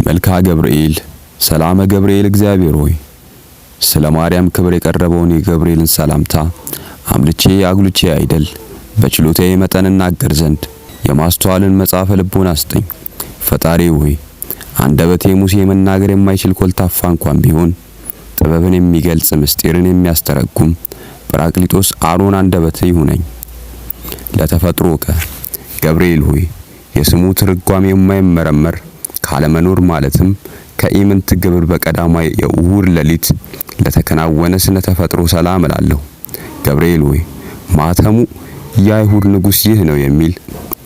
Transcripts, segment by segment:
መልካ ገብርኤል ሰላመ ገብርኤል እግዚአብሔር ሆይ ስለ ማርያም ክብር የቀረበውን የገብርኤልን ሰላምታ አምልቼ አጉልቼ አይደል በችሎታዬ መጠን እናገር ዘንድ የማስተዋልን መጽሐፈ ልቦና አስጠኝ። ፈጣሪ ሆይ አንደበቴ ሙሴ መናገር የማይችል ኮልታፋ እንኳን ቢሆን ጥበብን የሚገልጽ ምስጢርን የሚያስተረጉም ጰራቅሊጦስ አሮን አንደበት ይሁነኝ። ለተፈጥሮከ ገብርኤል ሆይ የስሙ ትርጓሜ የማይመረመር ካለመኖር ማለትም ከኢምንት ግብር በቀዳማይ የእሁድ ሌሊት ለተከናወነ ስነ ተፈጥሮ ሰላም እላለሁ። ገብርኤል ሆይ ማተሙ የአይሁድ ንጉሥ ይህ ነው የሚል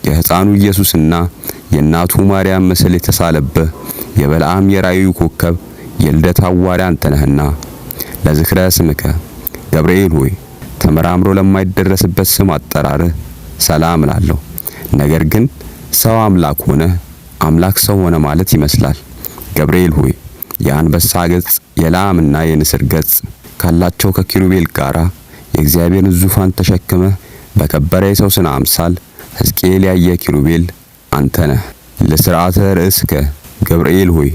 የሕፃኑ ኢየሱስና የእናቱ ማርያም ምስል የተሳለበት የበለዓም የራእዩ ኮከብ የልደት ሐዋርያ አንተ ነህና ለዝክረ ስምከ ገብርኤል ሆይ ተመራምሮ ለማይደረስበት ስም አጠራርህ ሰላም እላለሁ። ነገር ግን ሰው አምላክ ሆነ አምላክ ሰው ሆነ ማለት ይመስላል። ገብርኤል ሆይ የአንበሳ ገጽ የላምና የንስር ገጽ ካላቸው ከኪሩቤል ጋራ የእግዚአብሔርን ዙፋን ተሸክመ በከበረ የሰው ስነ አምሳል ሕዝቅኤል ያየ ኪሩቤል አንተ ነህ። ለሥርዓተ ርእስከ ገብርኤል ሆይ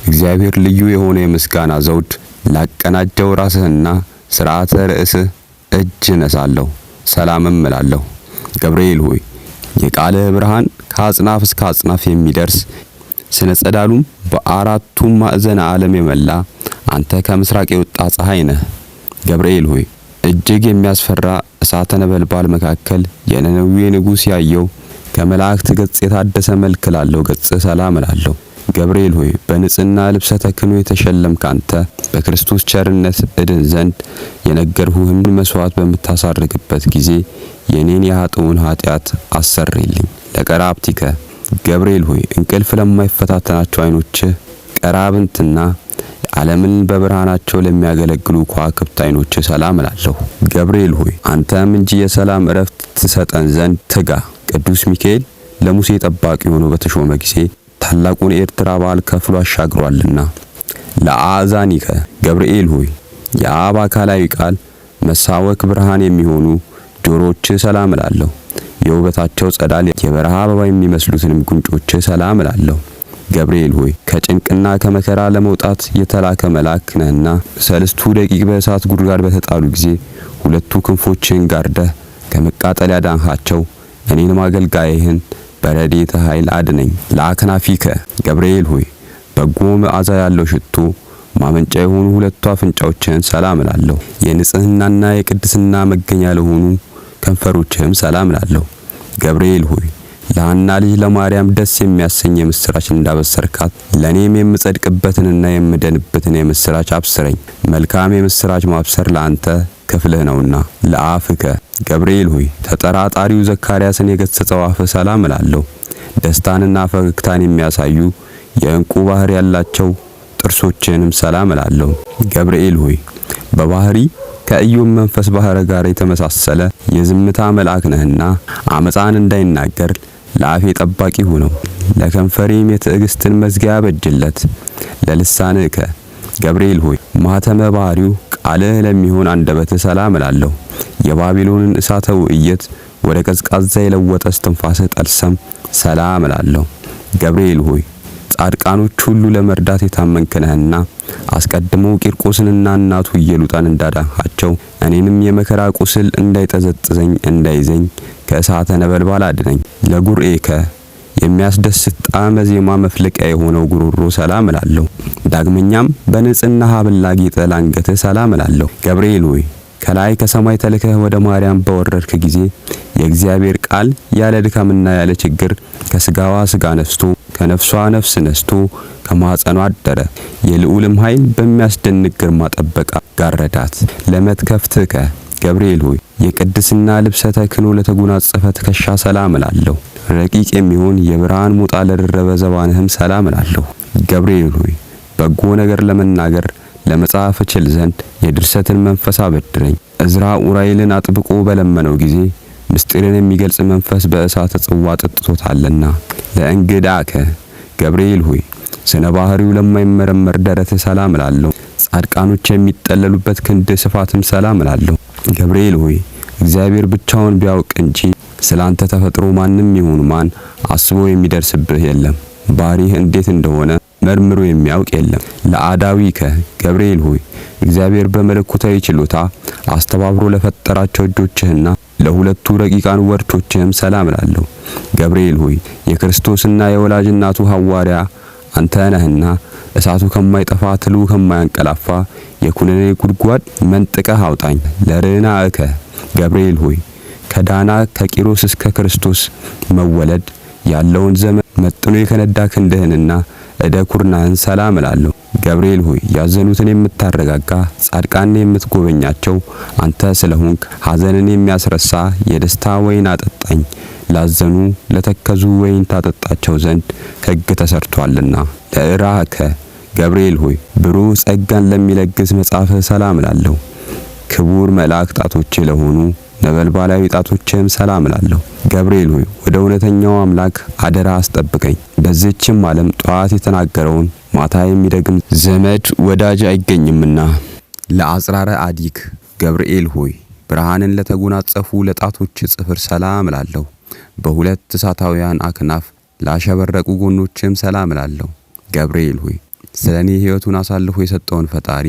እግዚአብሔር ልዩ የሆነ የምስጋና ዘውድ ላቀናጀው ራስህና ሥርዓተ ርእስህ እጅ ነሳለሁ ሰላምም እላለሁ። ገብርኤል ሆይ የቃልህ ብርሃን ከአጽናፍ እስከ አጽናፍ የሚደርስ ስነ ጸዳሉም በአራቱም ማዕዘነ ዓለም የመላ አንተ ከምስራቅ የወጣ ፀሐይ ነህ። ገብርኤል ሆይ እጅግ የሚያስፈራ እሳተ ነበልባል መካከል የነነዌ ንጉሥ ያየው ከመላእክት ገጽ የታደሰ መልክ ላለው ገጽ ሰላም እላለሁ። ገብርኤል ሆይ በንጽህና ልብሰ ተክህኖ የተሸለምክ አንተ በክርስቶስ ቸርነት እድን ዘንድ የነገርሁህን መስዋዕት በምታሳርግበት ጊዜ የኔን የኃጥኡን ኃጢአት አሰርይልኝ። ለቀራብቲከ ገብርኤል ሆይ እንቅልፍ ለማይፈታተናቸው ዓይኖችህ ቀራብንትና ዓለምን በብርሃናቸው ለሚያገለግሉ ከዋክብት ዓይኖችህ ሰላም እላለሁ። ገብርኤል ሆይ አንተም እንጂ የሰላም እረፍት ትሰጠን ዘንድ ትጋ። ቅዱስ ሚካኤል ለሙሴ ጠባቂ ሆኖ በተሾመ ጊዜ ታላቁን የኤርትራ ባህር ከፍሎ አሻግሯልና። ለአእዛኒከ ገብርኤል ሆይ የአብ አካላዊ ቃል መሳወክ ብርሃን የሚሆኑ ጆሮችህ ሰላም እላለሁ። የውበታቸው ጸዳል የበረሃ አበባ የሚመስሉትንም ጉንጮችህ ሰላም እላለሁ። ገብርኤል ሆይ ከጭንቅና ከመከራ ለመውጣት የተላከ መልአክ ነህና ሰለስቱ ደቂቅ በእሳት ጉድጓድ በተጣሉ ጊዜ ሁለቱ ክንፎችን ጋርደህ ከመቃጠል ያዳንሃቸው እኔንም አገልጋይህን በረድኤተ ኃይል አድነኝ። ለአክናፊከ ገብርኤል ሆይ በጎ መዓዛ ያለው ሽቶ ማመንጫ የሆኑ ሁለቱ አፍንጫዎችህን ሰላም እላለሁ። የንጽህናና የቅድስና መገኛ ለሆኑ ከንፈሮችህም ሰላም እላለሁ። ገብርኤል ሆይ ለሐና ልጅ ለማርያም ደስ የሚያሰኝ የምስራች እንዳበሰርካት ለኔም የምጸድቅበትንና የምደንበትን የምስራች አብስረኝ። መልካም የምስራች ማብሰር ለአንተ ክፍልህ ነውና። ለአፍከ ገብርኤል ሆይ ተጠራጣሪው ዘካርያስን የገሰጸው አፍ ሰላም እላለሁ። ደስታንና ፈገግታን የሚያሳዩ የዕንቁ ባህር ያላቸው ጥርሶችንም ሰላም እላለሁ። ገብርኤል ሆይ በባህሪ ከኢዮብ መንፈስ ባህር ጋር የተመሳሰለ የዝምታ መልአክ ነህና አመፃን እንዳይናገር ለአፌ ጠባቂ ሁነው። ለከንፈሬም የትዕግስትን መዝጊያ በጅለት። ለልሳንከ ገብርኤል ሆይ ማተመ ባህሪው ቃልህ ለሚሆን አንደበትህ ሰላም እላለሁ። የባቢሎንን እሳተ ውእየት ወደ ቀዝቃዛ የለወጠ እስትንፋስህ ጠልሰም ሰላም እላለሁ። ገብርኤል ሆይ ጻድቃኖች ሁሉ ለመርዳት የታመንክ ነህና አስቀድሞ ቂርቆስንና እናቱ ኢየሉጣን እንዳዳንሃቸው እኔንም የመከራ ቁስል እንዳይጠዘጥዘኝ እንዳይዘኝ ከእሳተ ነበልባል አድነኝ። ለጉርኤከ የሚያስደስት ጣዕመ ዜማ መፍለቂያ የሆነው ጉሮሮ ሰላም እላለሁ። ዳግመኛም በንጽህና ሐብል ላጌጠ ለአንገትህ ሰላም እላለሁ። ገብርኤል ሆይ ከላይ ከሰማይ ተልከህ ወደ ማርያም በወረድክ ጊዜ የእግዚአብሔር ቃል ያለ ድካምና ያለ ችግር ከስጋዋ ስጋ ነስቶ ከነፍሷ ነፍስ ነስቶ ከማኅፀኗ አደረ። የልዑልም ኃይል በሚያስደንቅ ግርማ ጠበቃ ጋረዳት። ለመትከፍትከ ገብርኤል ሆይ የቅድስና ልብሰ ተክህኖ ለተጎናጸፈ ትከሻ ሰላም እላለሁ። ረቂቅ የሚሆን የብርሃን ሞጣ ለደረበ ዘባንህም ሰላም እላለሁ። ገብርኤል ሆይ በጎ ነገር ለመናገር ለመጻፍ እችል ዘንድ የድርሰትን መንፈስ አበድረኝ። ዕዝራ ኡራኤልን አጥብቆ በለመነው ጊዜ ምስጢርን የሚገልጽ መንፈስ በእሳተ ጽዋ ጠጥቶታልና። ለእንግዳከ ገብርኤል ሆይ ስነ ባህሪው ለማይመረመር ደረትህ ሰላም እላለሁ። ጻድቃኖች የሚጠለሉበት ክንድ ስፋትም ሰላም እላለሁ። ገብርኤል ሆይ እግዚአብሔር ብቻውን ቢያውቅ እንጂ ስላንተ ተፈጥሮ ማንም ይሁን ማን አስቦ የሚደርስብህ የለም። ባሪህ እንዴት እንደሆነ መርምሮ የሚያውቅ የለም። ለአዳዊከ ገብርኤል ሆይ እግዚአብሔር በመለኮታዊ ችሎታ አስተባብሮ ለፈጠራቸው እጆችህና ለሁለቱ ረቂቃን ወርቾችህም ሰላም እላለሁ። ገብርኤል ሆይ የክርስቶስና የወላጅ እናቱ ሐዋርያ አንተ ነህና እሳቱ ከማይጠፋ ትሉ ከማያንቀላፋ የኩነኔ ጉድጓድ መንጥቀህ አውጣኝ። ለርዕናእከ ገብርኤል ሆይ ከዳና ከቂሮስ እስከ ክርስቶስ መወለድ ያለውን ዘመን መጥኖ የከነዳ ክንድህንና እደ ኩርናህን ሰላም እላለሁ። ገብርኤል ሆይ ያዘኑትን የምታረጋጋ ጻድቃን የምትጎበኛቸው አንተ ስለሆንክ ሐዘንን የሚያስረሳ የደስታ ወይን አጠጣኝ። ላዘኑ ለተከዙ ወይን ታጠጣቸው ዘንድ ሕግ ተሰርቷልና። ለእራከ ገብርኤል ሆይ ብሩህ ጸጋን ለሚለግስ መጽሐፍህ ሰላም እላለሁ። ክቡር መልአክ ጣቶቼ ለሆኑ ነበልባላዊ ጣቶችህም ሰላም እላለሁ። ገብርኤል ሆይ ወደ እውነተኛው አምላክ አደራ አስጠብቀኝ። በዚህችም ዓለም ጠዋት የተናገረውን ማታ የሚደግም ዘመድ ወዳጅ አይገኝምና። ለአጽራረ አዲክ ገብርኤል ሆይ ብርሃንን ለተጎናጸፉ ለጣቶች ጽፍር ሰላም እላለሁ። በሁለት እሳታውያን አክናፍ ላሸበረቁ ጎኖችም ሰላም እላለሁ። ገብርኤል ሆይ ስለኔ ሕይወቱን አሳልፎ የሰጠውን ፈጣሪ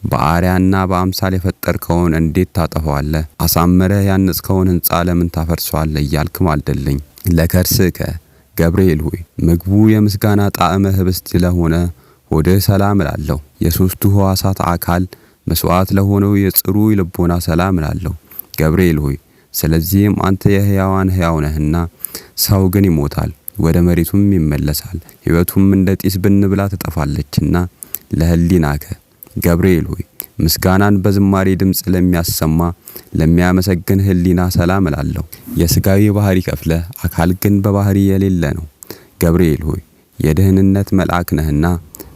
በአርያና በአምሳል የፈጠርከውን እንዴት ታጠፋዋለህ? አሳምረህ ያነጽከውን ሕንጻ ለምን ታፈርሰዋለህ? እያልክ ማልደልኝ። ለከርስከ ገብርኤል ሆይ ምግቡ የምስጋና ጣዕመ ህብስት ለሆነ ሆድህ ሰላም እላለሁ። የሦስቱ ሕዋሳት አካል መስዋዕት ለሆነው የጽሩይ ልቦና ሰላም እላለሁ። ገብርኤል ሆይ ስለዚህም አንተ የሕያዋን ሕያው ነህና ሰው ግን ይሞታል፣ ወደ መሬቱም ይመለሳል፣ ሕይወቱም እንደ ጢስ ብንብላ ትጠፋለችና። ለህሊናከ ገብርኤል ሆይ ምስጋናን በዝማሬ ድምፅ ለሚያሰማ ለሚያመሰግን ህሊና ሰላም እላለሁ። የሥጋዊ ባህሪ ከፍለ አካል ግን በባህሪ የሌለ ነው። ገብርኤል ሆይ የደህንነት መልአክ ነህና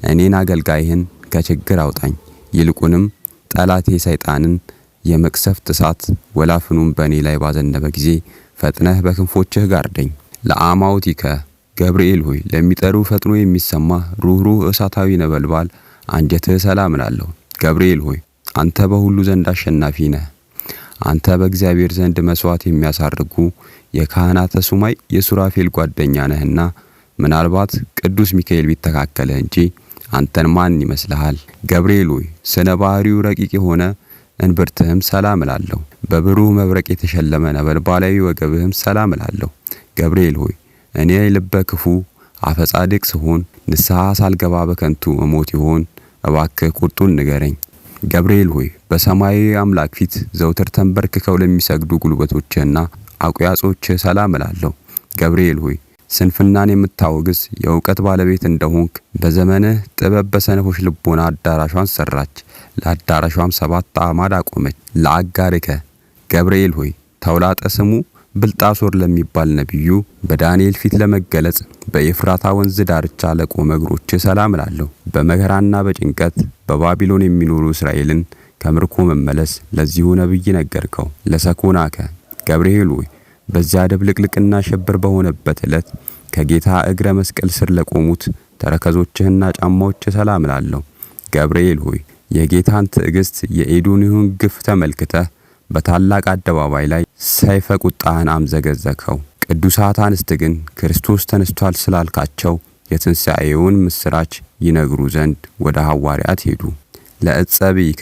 እኔን አገልጋይህን ከችግር አውጣኝ። ይልቁንም ጠላቴ ሰይጣንን የመቅሰፍት እሳት ወላፍኑን በእኔ ላይ ባዘነበ ጊዜ ፈጥነህ በክንፎችህ ጋርደኝ። ለአማውቲከ ገብርኤል ሆይ ለሚጠሩ ፈጥኖ የሚሰማ ሩህሩህ እሳታዊ ነበልባል አንጀትህ ሰላም እላለሁ። ገብርኤል ሆይ አንተ በሁሉ ዘንድ አሸናፊ ነህ። አንተ በእግዚአብሔር ዘንድ መስዋዕት የሚያሳርጉ የካህናተ ሱማይ የሱራፌል ጓደኛ ነህና ምናልባት ቅዱስ ሚካኤል ቢተካከለህ እንጂ አንተን ማን ይመስልሃል? ገብርኤል ሆይ ስነ ባህሪው ረቂቅ የሆነ እንብርትህም ሰላም እላለሁ። በብሩህ መብረቅ የተሸለመ ነበልባላዊ ወገብህም ሰላም እላለሁ። ገብርኤል ሆይ እኔ ልበ ክፉ አፈጻድቅ ስሆን ንስሐ ሳልገባ በከንቱ እሞት ይሆን? እባክህ ቁርጡን ንገረኝ። ገብርኤል ሆይ በሰማያዊ አምላክ ፊት ዘውትር ተንበርክከው ለሚሰግዱ ጉልበቶችህና አቁያጾችህ ሰላም እላለሁ። ገብርኤል ሆይ ስንፍናን የምታወግዝ የእውቀት ባለቤት እንደሆንክ በዘመንህ ጥበብ በሰነፎች ልቦና አዳራሿን ሰራች፣ ለአዳራሿም 7 አዕማድ አቆመች። ለአጋርከ ገብርኤል ሆይ ተውላጠ ስሙ ብልጣሶር ለሚባል ነቢዩ በዳንኤል ፊት ለመገለጽ በኤፍራታ ወንዝ ዳርቻ ለቆመ እግሮችህ ሰላም እላለሁ። በመከራና በጭንቀት በባቢሎን የሚኖሩ እስራኤልን ከምርኮ መመለስ ለዚሁ ነቢይ ነገርከው። ለሰኮናከ ገብርኤል ሆይ በዚያ ድብልቅልቅና ሽብር በሆነበት ዕለት ከጌታ እግረ መስቀል ስር ለቆሙት ተረከዞችህና ጫማዎችህ ሰላም እላለሁ። ገብርኤል ሆይ የጌታን ትዕግስት የኤዶንያን ግፍ ተመልክተህ በታላቅ አደባባይ ላይ ሰይፈ ቁጣህን አምዘገዘከው። ቅዱሳት አንስት ግን ክርስቶስ ተነስቷል ስላልካቸው የትንሣኤውን ምስራች ይነግሩ ዘንድ ወደ ሐዋርያት ሄዱ። ለዕጸብኢከ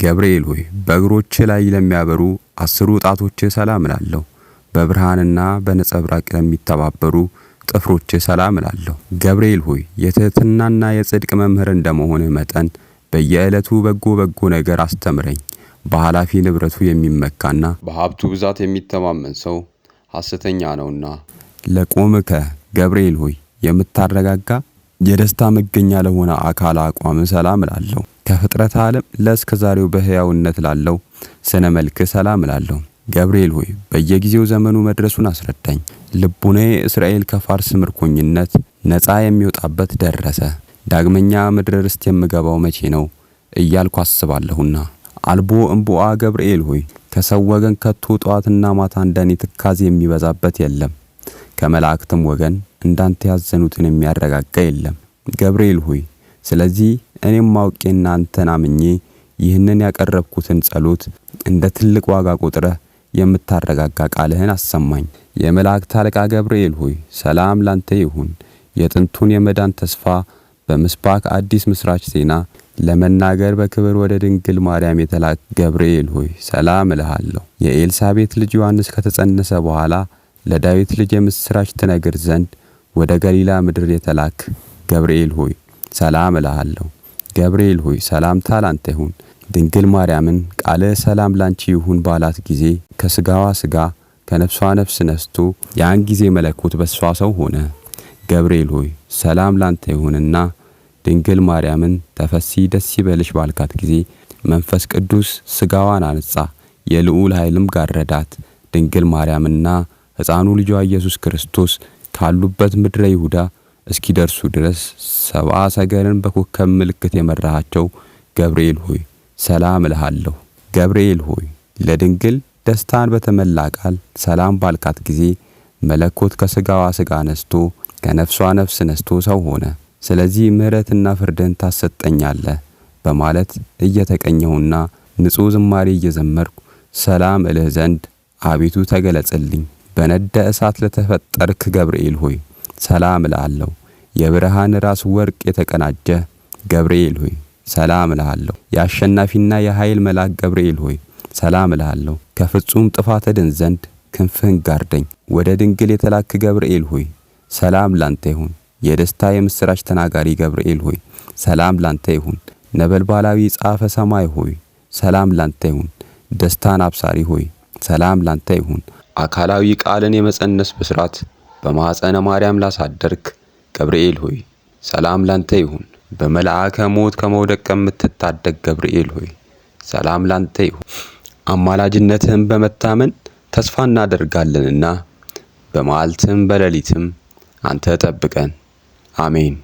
ገብርኤል ሆይ በእግሮች ላይ ለሚያበሩ 10 ጣቶችህ ሰላም እላለሁ። በብርሃንና በነጸብራቅ ለሚተባበሩ ጥፍሮችህ ሰላም እላለሁ። ገብርኤል ሆይ የትሕትናና የጽድቅ መምህር እንደመሆንህ መጠን በየዕለቱ በጎ ነገር አስተምረኝ። በኃላፊ ንብረቱ የሚመካና በሀብቱ ብዛት የሚተማመን ሰው ሐሰተኛ ነውና። ለቆምከ ገብርኤል ሆይ የምታረጋጋ የደስታ መገኛ ለሆነ አካል አቋም ሰላም እላለሁ። ከፍጥረት ዓለም ለእስከ ዛሬው በሕያውነት ላለው ስነ መልክ ሰላም እላለሁ። ገብርኤል ሆይ በየጊዜው ዘመኑ መድረሱን አስረዳኝ። ልቡናዬ እስራኤል ከፋርስ ምርኮኝነት ነፃ የሚወጣበት ደረሰ። ዳግመኛ ምድረ ርስት የምገባው መቼ ነው እያልኩ አስባለሁና። አልቦ እምቦአ ገብርኤል ሆይ ከሰው ወገን ከቶ ጠዋትና ማታ እንደኔ ትካዜ የሚበዛበት የለም። ከመላእክትም ወገን እንዳንተ ያዘኑትን የሚያረጋጋ የለም። ገብርኤል ሆይ ስለዚህ እኔም ማውቄና አንተን አምኜ ይህንን ያቀረብኩትን ጸሎት እንደ ትልቅ ዋጋ ቆጥረህ የምታረጋጋ ቃልህን አሰማኝ። የመላእክት አለቃ ገብርኤል ሆይ ሰላም ላንተ ይሁን። የጥንቱን የመዳን ተስፋ በምስባክ አዲስ ምስራች ዜና ለመናገር በክብር ወደ ድንግል ማርያም የተላክ ገብርኤል ሆይ ሰላም እልሃለሁ። የኤልሳቤጥ ልጅ ዮሐንስ ከተጸነሰ በኋላ ለዳዊት ልጅ የምስራች ትነግር ዘንድ ወደ ገሊላ ምድር የተላክ ገብርኤል ሆይ ሰላም እልሃለሁ። ገብርኤል ሆይ ሰላምታ ላንተ ይሁን። ድንግል ማርያምን ቃለ ሰላም ላንቺ ይሁን ባላት ጊዜ ከስጋዋ ስጋ ከነፍሷ ነፍስ ነስቶ ያን ጊዜ መለኮት በሷ ሰው ሆነ። ገብርኤል ሆይ ሰላም ላንተ ይሁንና ድንግል ማርያምን ተፈሲ ደስ ይበልሽ ባልካት ጊዜ መንፈስ ቅዱስ ስጋዋን አነጻ፣ የልዑል ኃይልም ጋረዳት። ድንግል ማርያምና ሕፃኑ ልጇ ኢየሱስ ክርስቶስ ካሉበት ምድረ ይሁዳ እስኪደርሱ ድረስ ሰብአ ሰገልን በኮከብ ምልክት የመራሃቸው ገብርኤል ሆይ ሰላም እልሃለሁ። ገብርኤል ሆይ ለድንግል ደስታን በተመላ ቃል ሰላም ባልካት ጊዜ መለኮት ከስጋዋ ስጋ ነስቶ ከነፍሷ ነፍስ ነስቶ ሰው ሆነ። ስለዚህ ምሕረትና ፍርድን ታሰጠኛለህ በማለት እየተቀኘሁና ንጹሕ ዝማሬ እየዘመርኩ ሰላም እልህ ዘንድ አቤቱ ተገለጽልኝ። በነደ እሳት ለተፈጠርክ ገብርኤል ሆይ ሰላም እልሃለሁ። የብርሃን ራስ ወርቅ የተቀናጀ ገብርኤል ሆይ ሰላም እልሃለሁ። የአሸናፊና የኃይል መልአክ ገብርኤል ሆይ ሰላም እልሃለሁ። ከፍጹም ጥፋት ድን ዘንድ ክንፍህን ጋርደኝ። ወደ ድንግል የተላክ ገብርኤል ሆይ ሰላም ላንተ ይሁን። የደስታ የምስራች ተናጋሪ ገብርኤል ሆይ ሰላም ላንተ ይሁን። ነበልባላዊ ጻፈ ሰማይ ሆይ ሰላም ላንተ ይሁን። ደስታን አብሳሪ ሆይ ሰላም ላንተ ይሁን። አካላዊ ቃልን የመጸነስ ብስራት በማኅፀነ ማርያም ላሳደርክ ገብርኤል ሆይ ሰላም ላንተ ይሁን። በመልአከ ሞት ከመውደቅ ከምትታደግ ገብርኤል ሆይ ሰላም ላንተ ይሁን። አማላጅነትህን በመታመን ተስፋ እናደርጋለንና በመዓልትም በሌሊትም አንተ ጠብቀን። አሜን።